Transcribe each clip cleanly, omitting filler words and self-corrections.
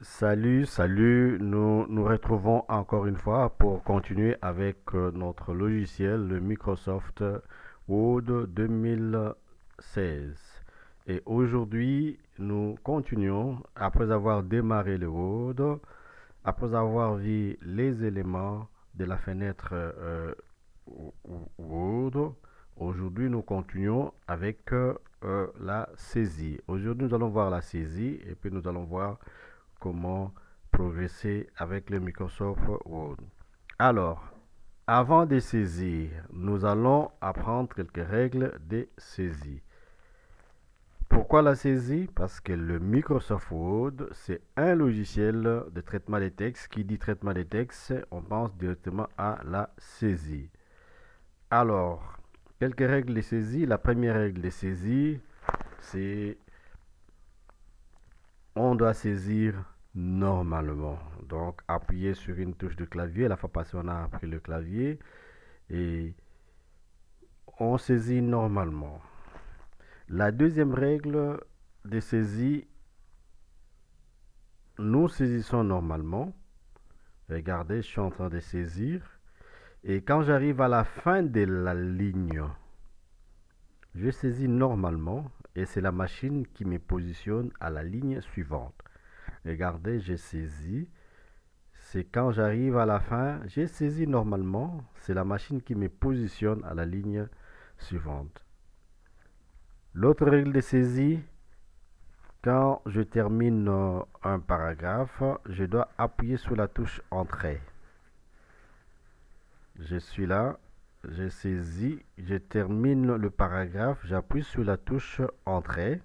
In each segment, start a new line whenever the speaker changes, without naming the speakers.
Salut, nous nous retrouvons encore une fois pour continuer avec notre logiciel, le Microsoft Word 2016. Et aujourd'hui, nous continuons, après avoir démarré le Word, après avoir vu les éléments de la fenêtre Word, aujourd'hui nous continuons avec la saisie. Aujourd'hui, nous allons voir la saisie et puis nous allons voir comment progresser avec le Microsoft Word. Alors, avant de saisir, nous allons apprendre quelques règles de saisie. Pourquoi la saisie? Parce que le Microsoft Word, c'est un logiciel de traitement des textes. Qui dit traitement des textes, on pense directement à la saisie. Alors, quelques règles de saisie. La première règle de saisie, c'est on doit saisir normalement. Donc, appuyer sur une touche de clavier. La fois passée, on a appris le clavier et on saisit normalement. La deuxième règle de saisie, nous saisissons normalement. Regardez, je suis en train de saisir. Et quand j'arrive à la fin de la ligne, je saisis normalement et c'est la machine qui me positionne à la ligne suivante. Regardez, j'ai saisi. C'est quand j'arrive à la fin, j'ai saisi normalement, c'est la machine qui me positionne à la ligne suivante. L'autre règle de saisie, quand je termine un paragraphe, je dois appuyer sur la touche Entrée. Je suis là, j'ai saisi, je termine le paragraphe, j'appuie sur la touche Entrée.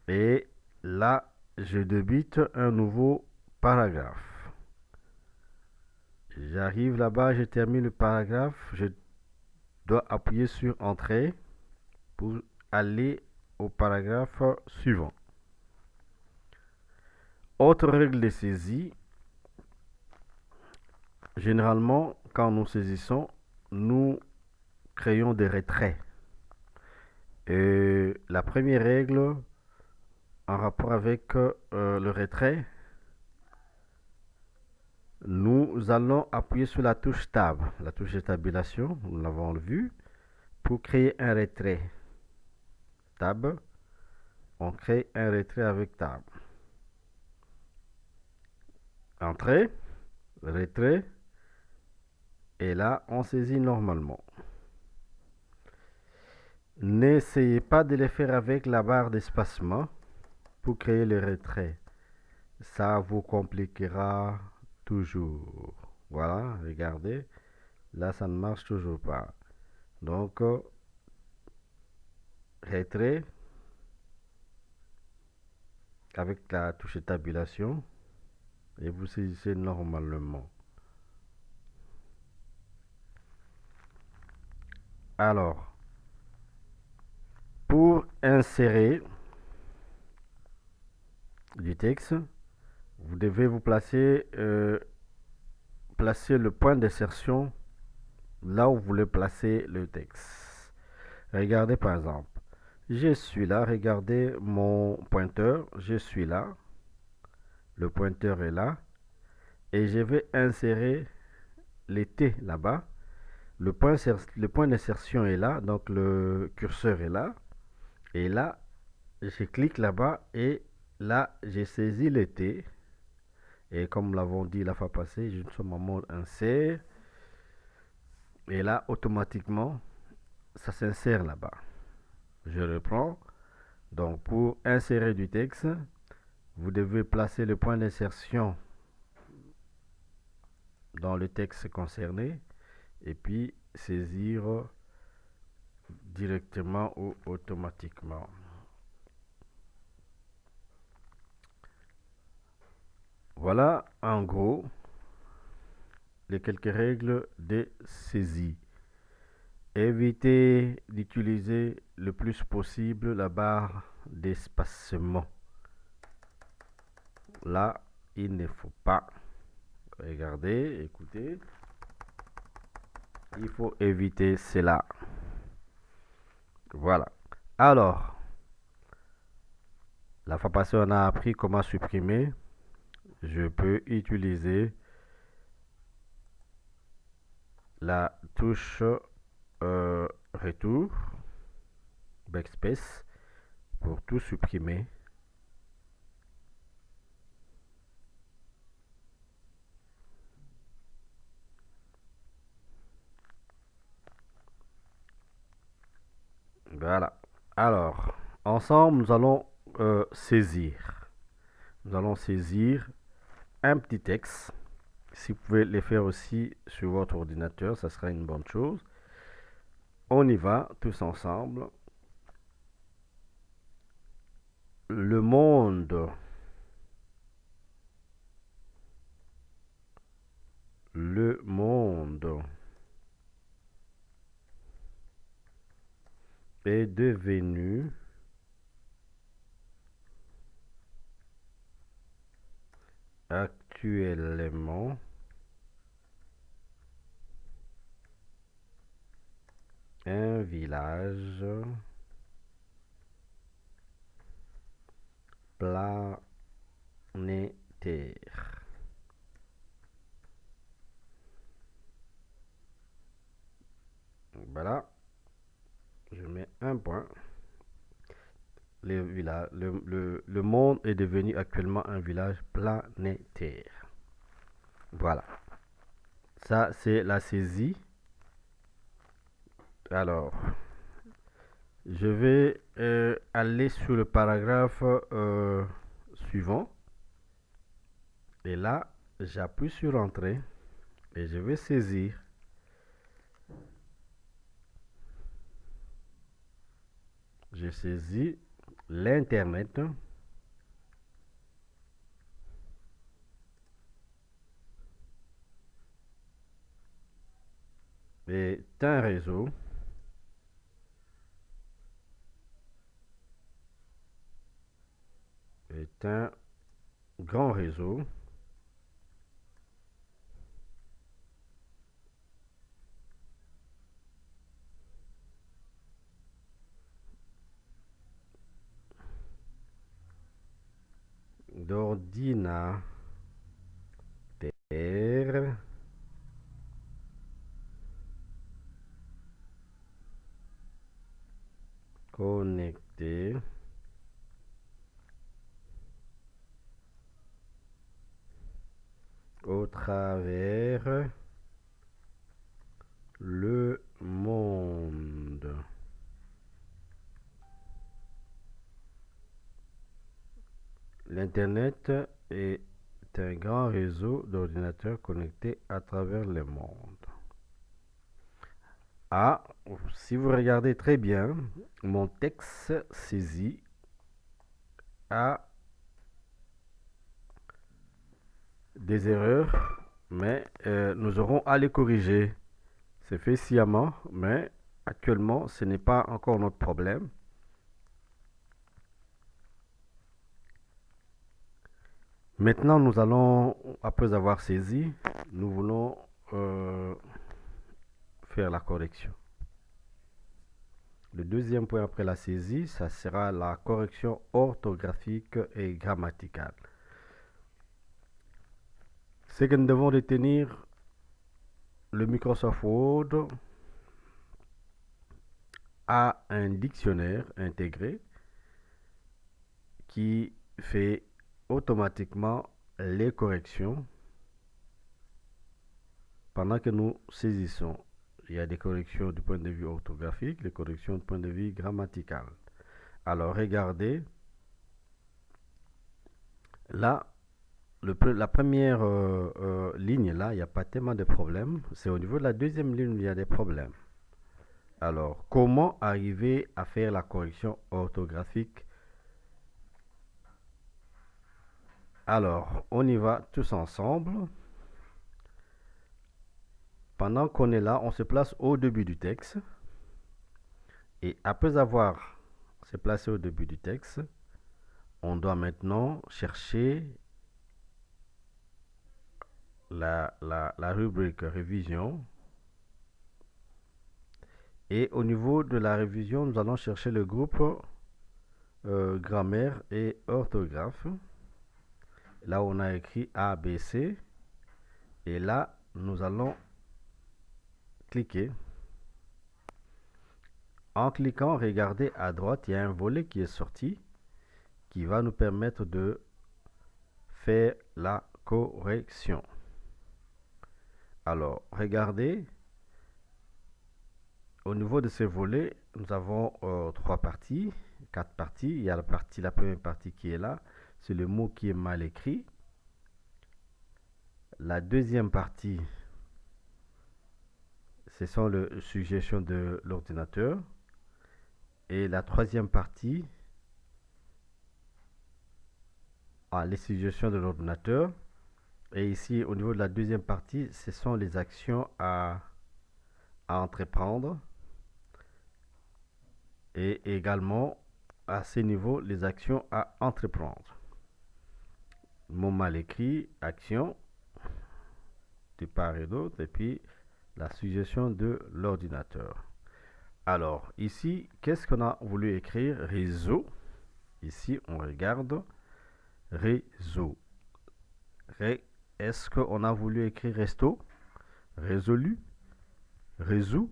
Et là, je débute un nouveau paragraphe. J'arrive là-bas, je termine le paragraphe, je dois appuyer sur Entrée pour aller au paragraphe suivant. Autre règle de saisie, généralement, quand nous saisissons, nous créons des retraits. Et la première règle en rapport avec le retrait, nous allons appuyer sur la touche Tab, la touche de tabulation, nous l'avons vu, pour créer un retrait. Tab, on crée un retrait avec Tab. Entrée, retrait, et là, on saisit normalement. N'essayez pas de le faire avec la barre d'espacement pour créer le retrait. Ça vous compliquera toujours. Voilà, regardez. Là, ça ne marche toujours pas. Donc, retrait avec la touche de tabulation et vous saisissez normalement. Alors, pour insérer du texte, vous devez vous placer le point d'insertion là où vous voulez placer le texte. Regardez par exemple, je suis là, regardez mon pointeur, je suis là, le pointeur est là, et je vais insérer les T là-bas. Le point d'insertion est là, donc le curseur est là, et là, je clique là-bas, et là, j'ai saisi les T, et comme nous l'avons dit la fois passée, je suis en mode insert, et là, automatiquement, ça s'insère là-bas. Je reprends. Donc, pour insérer du texte, vous devez placer le point d'insertion dans le texte concerné et puis saisir directement ou automatiquement. Voilà en gros les quelques règles de saisie. Évitez d'utiliser le plus possible la barre d'espacement. Là, il ne faut pas. Regardez, écoutez. Il faut éviter cela. Voilà. Alors, La fois passée, on a appris comment supprimer. Je peux utiliser la touche retour, backspace, pour tout supprimer. Voilà. Alors, ensemble, nous allons saisir. Nous allons saisir un petit texte. Si vous pouvez le faire aussi sur votre ordinateur, ça sera une bonne chose. On y va tous ensemble. Le monde. Le monde est devenu actuellement un village planétaire. Voilà, je mets un point. Le monde est devenu actuellement un village planétaire. Voilà, ça c'est la saisie. Alors, je vais aller sur le paragraphe suivant. Et là, j'appuie sur Entrée et je vais saisir. J'ai saisi l'Internet est un réseau est un grand réseau d'ordinateurs connectés au travers le monde. L'Internet est un grand réseau d'ordinateurs connectés à travers le monde. Ah, si vous regardez très bien, mon texte saisi a des erreurs, mais nous aurons à les corriger. C'est fait sciemment, mais actuellement, ce n'est pas encore notre problème. Maintenant, nous allons, après avoir saisi, nous voulons faire la correction. Le deuxième point après la saisie, ça sera la correction orthographique et grammaticale. C'est que nous devons retenir le Microsoft Word a un dictionnaire intégré qui fait automatiquement les corrections pendant que nous saisissons. Il y a des corrections du point de vue orthographique, des corrections du point de vue grammatical. Alors regardez, là, la première ligne, là, il n'y a pas tellement de problèmes. C'est au niveau de la deuxième ligne où il y a des problèmes. Alors, comment arriver à faire la correction orthographique? Alors, on y va tous ensemble. Pendant qu'on est là, on se place au début du texte. Et après avoir se placé au début du texte, on doit maintenant chercher la rubrique révision. Et au niveau de la révision, nous allons chercher le groupe grammaire et orthographe. Là, on a écrit A, B, C. Et là, nous allons cliquer. En cliquant, regardez à droite, il y a un volet qui est sorti qui va nous permettre de faire la correction. Alors, regardez, au niveau de ces volets, nous avons 3 parties, 4 parties. Il y a la première partie qui est là, c'est le mot qui est mal écrit. La deuxième partie, ce sont les suggestions de l'ordinateur. Et la troisième partie, les suggestions de l'ordinateur. Et ici, au niveau de la deuxième partie, ce sont les actions à entreprendre. Et également, à ce niveau, les actions à entreprendre. Mot mal écrit, action, de part et d'autre, et puis la suggestion de l'ordinateur. Alors, ici, qu'est-ce qu'on a voulu écrire? Réseau. Ici, on regarde réseau. Est-ce qu'on a voulu écrire resto? Résolu. Réseau.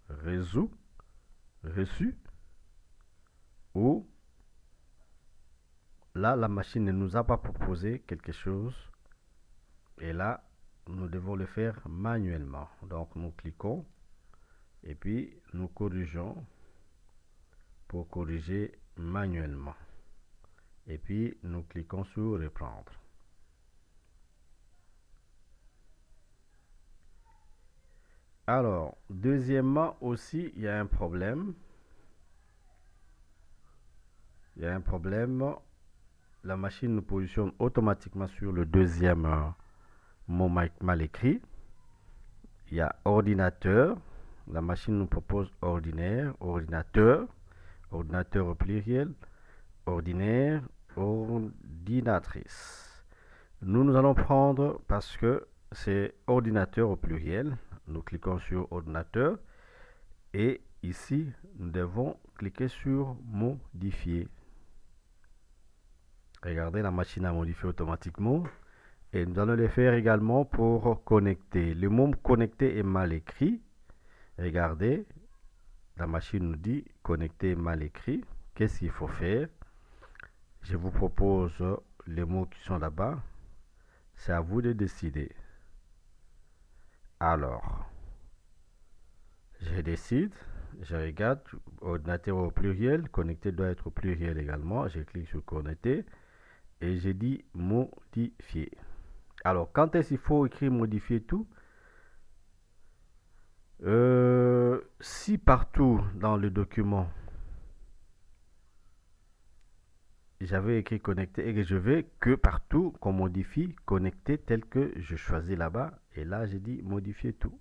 Réseau. Reçu. Ou là, la machine ne nous a pas proposé quelque chose. Et là, nous devons le faire manuellement. Donc, nous cliquons. Et puis, nous corrigeons pour corriger manuellement. Et puis, nous cliquons sur reprendre. Alors, deuxièmement aussi, il y a un problème. Il y a un problème. La machine nous positionne automatiquement sur le deuxième mot mal écrit. Il y a ordinateur. La machine nous propose ordinaire, ordinateur, ordinateur au pluriel, ordinaire, ordinatrice. Nous allons prendre parce que c'est ordinateur au pluriel. Nous cliquons sur ordinateur et ici, nous devons cliquer sur modifier. Regardez, la machine a modifié automatiquement. Et nous allons le faire également pour connecter. Le mot connecter est mal écrit. Regardez, la machine nous dit connecter mal écrit. Qu'est-ce qu'il faut faire? Je vous propose les mots qui sont là-bas. C'est à vous de décider. Alors, je décide, je regarde, ordinateur au pluriel, connecter doit être au pluriel également. Je clique sur connecter et j'ai dit modifier. Alors, quand est-ce qu'il faut écrire modifier tout? Si partout dans le document, j'avais écrit connecter et que je veux que partout qu'on modifie connecter tel que je choisis là-bas. Et là, j'ai dit modifier tout.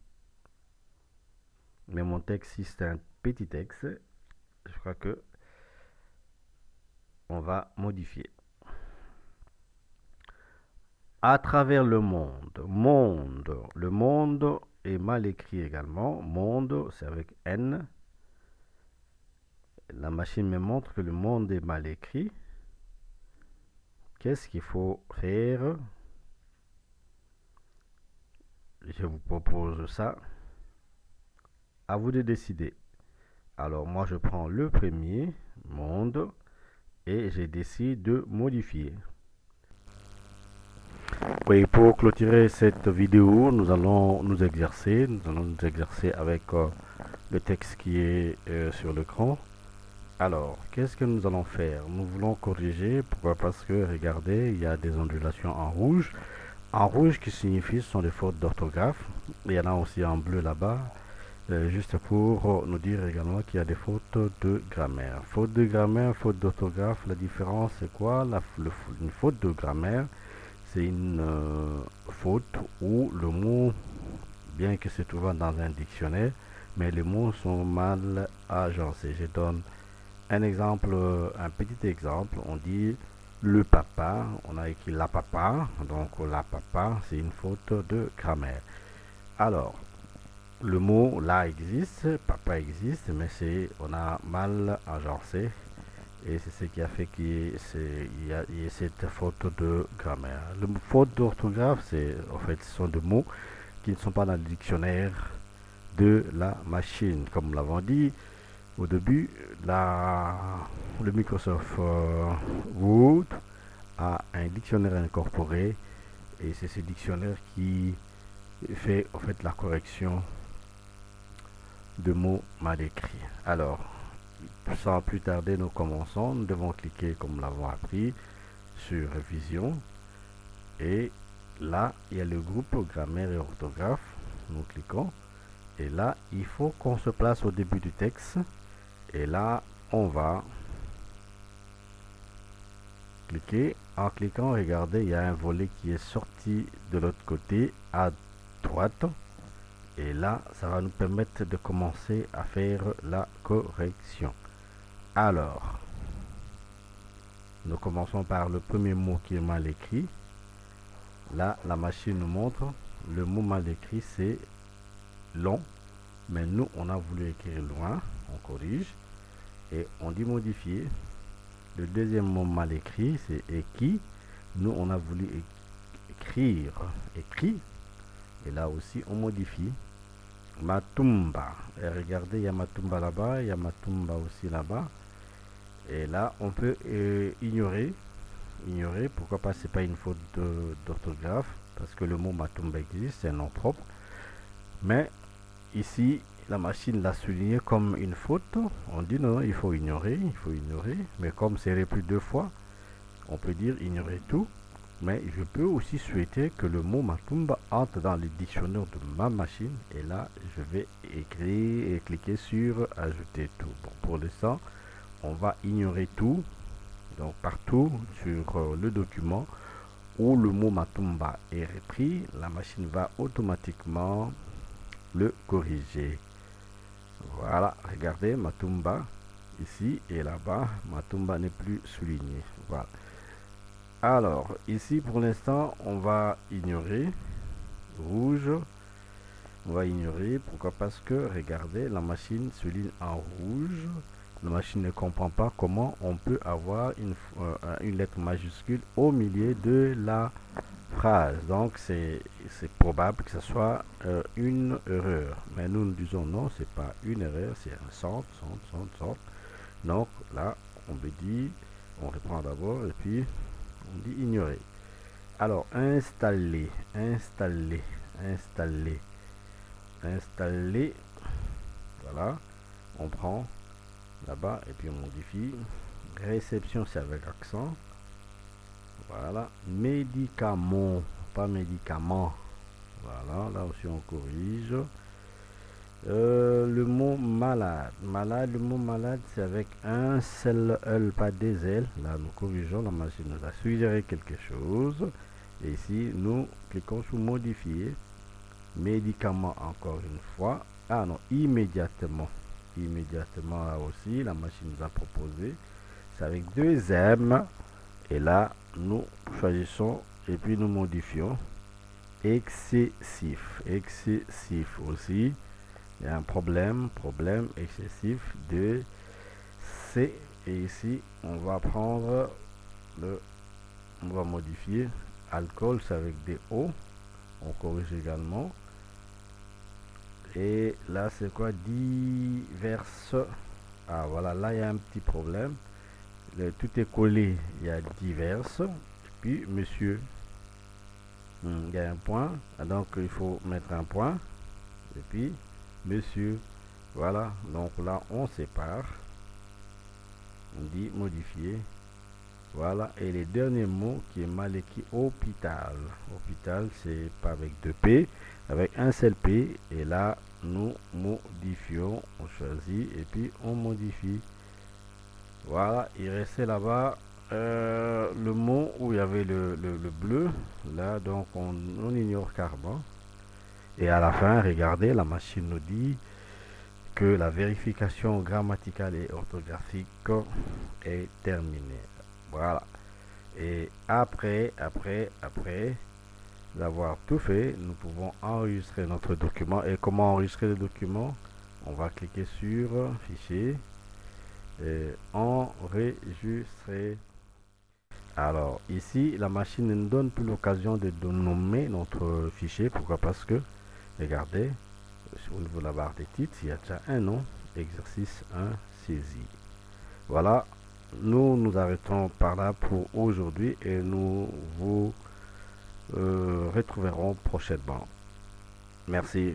Mais mon texte, si c'est un petit texte, je crois que on va modifier. À travers le monde. Monde. Le monde est mal écrit également. Monde, c'est avec N. La machine me montre que le monde est mal écrit. Qu'est-ce qu'il faut faire? Je vous propose ça. À vous de décider. Alors, moi, je prends le premier, monde, et je décide de modifier. Oui, pour clôturer cette vidéo, nous allons nous exercer. Nous allons nous exercer avec le texte qui est sur l'écran. Alors, qu'est-ce que nous allons faire? Nous voulons corriger. Pourquoi? Parce que, regardez, il y a des ondulations en rouge. En rouge qui signifie ce sont des fautes d'orthographe. Il y en a aussi en bleu là-bas. Juste pour nous dire également qu'il y a des fautes de grammaire. Faute de grammaire, faute d'orthographe, la différence c'est quoi? Une faute de grammaire, c'est une faute où le mot, bien que se trouvant dans un dictionnaire, mais les mots sont mal agencés. Je donne un exemple, un petit exemple. On dit le papa, on a écrit la papa, donc la papa, c'est une faute de grammaire. Alors, le mot là existe, papa existe, mais on a mal agencé. Et c'est ce qui a fait qu'il y a cette faute de grammaire. Le faute d'orthographe, c'est en fait ce sont des mots qui ne sont pas dans le dictionnaire de la machine. Comme nous l'avons dit au début, le Microsoft Word a un dictionnaire incorporé et c'est ce dictionnaire qui fait en fait la correction de mots mal écrits. Alors, sans plus tarder, nous commençons. Nous devons cliquer, comme nous l'avons appris, sur révision. Et là, il y a le groupe grammaire et orthographe. Nous cliquons. Et là, il faut qu'on se place au début du texte. Et là, on va cliquer. En cliquant, regardez, il y a un volet qui est sorti de l'autre côté à droite. Et là, ça va nous permettre de commencer à faire la correction. Alors, nous commençons par le premier mot qui est mal écrit. Là, la machine nous montre le mot mal écrit, c'est long. Mais nous, on a voulu écrire loin. On corrige. Et on dit modifier. Le deuxième mot mal écrit, c'est écrit. Nous, on a voulu écrire écrit. Et là aussi, on modifie. Matumba. Et regardez, il y a Matumba là-bas. Il y a Matumba aussi là-bas. Et là, on peut ignorer. Ignorer. Pourquoi pas, c'est pas une faute d'orthographe. Parce que le mot Matumba existe, c'est un nom propre. Mais ici, la machine l'a souligné comme une faute. On dit non, il faut ignorer. Il faut ignorer. Mais comme c'est répété 2 fois, on peut dire ignorer tout. Mais je peux aussi souhaiter que le mot Matumba entre dans le dictionnaire de ma machine. Et là, je vais écrire et cliquer sur ajouter tout. Bon, pour l'instant, on va ignorer tout. Donc partout sur le document où le mot Matumba est repris, la machine va automatiquement le corriger. Voilà, regardez Matumba ici et là-bas. Matumba n'est plus souligné. Voilà. Alors, ici, pour l'instant, on va ignorer. Rouge. On va ignorer. Pourquoi? Parce que, regardez, la machine souligne en rouge. La machine ne comprend pas comment on peut avoir une lettre majuscule au milieu de la phrase. Donc, c'est probable que ce soit une erreur. Mais nous nous disons non, c'est pas une erreur, c'est un centre. Donc, là, on me dit, on reprend d'abord et puis on dit ignorer. Alors, installer. Voilà. On prend là-bas et puis on modifie. Réception, c'est avec accent. Voilà. Médicament, pas médicament. Voilà, là aussi on corrige. Le mot malade. Le mot malade, c'est avec un seul L, pas des L. Là, nous corrigeons. La machine nous a suggéré quelque chose. Et ici, nous cliquons sur modifier. Médicament, encore une fois. Ah non, immédiatement. Immédiatement, là aussi, la machine nous a proposé. C'est avec 2 M. Et là, nous choisissons et puis nous modifions. Excessif. Excessif aussi. Il y a un problème excessif de C. Et ici, on va prendre on va modifier. Alcool, c'est avec des O. On corrige également. Et là, c'est quoi? Diverses. Ah, voilà, là, il y a un petit problème. Tout est collé. Il y a diverses. Puis, monsieur. Il y a un point. Donc, il faut mettre un point. Et puis, monsieur. Voilà. Donc, là, on sépare. On dit modifier. Voilà. Et les derniers mots qui est mal écrit, hôpital. Hôpital, c'est pas avec 2 P, avec un seul P. Et là, nous modifions. On choisit et puis on modifie. Voilà. Il restait là-bas le mot où il y avait le bleu. Là, donc, on ignore carrément. Et à la fin, regardez, la machine nous dit que la vérification grammaticale et orthographique est terminée. Voilà. Et après d'avoir tout fait, nous pouvons enregistrer notre document. Et comment enregistrer le document? On va cliquer sur fichier. et enregistrer. Alors ici, la machine ne nous donne plus l'occasion de nommer notre fichier. Pourquoi? Parce que, regardez, au niveau de la barre des titres, il y a déjà un nom, exercice 1 saisi. Voilà, nous arrêtons par là pour aujourd'hui et nous vous retrouverons prochainement. Merci.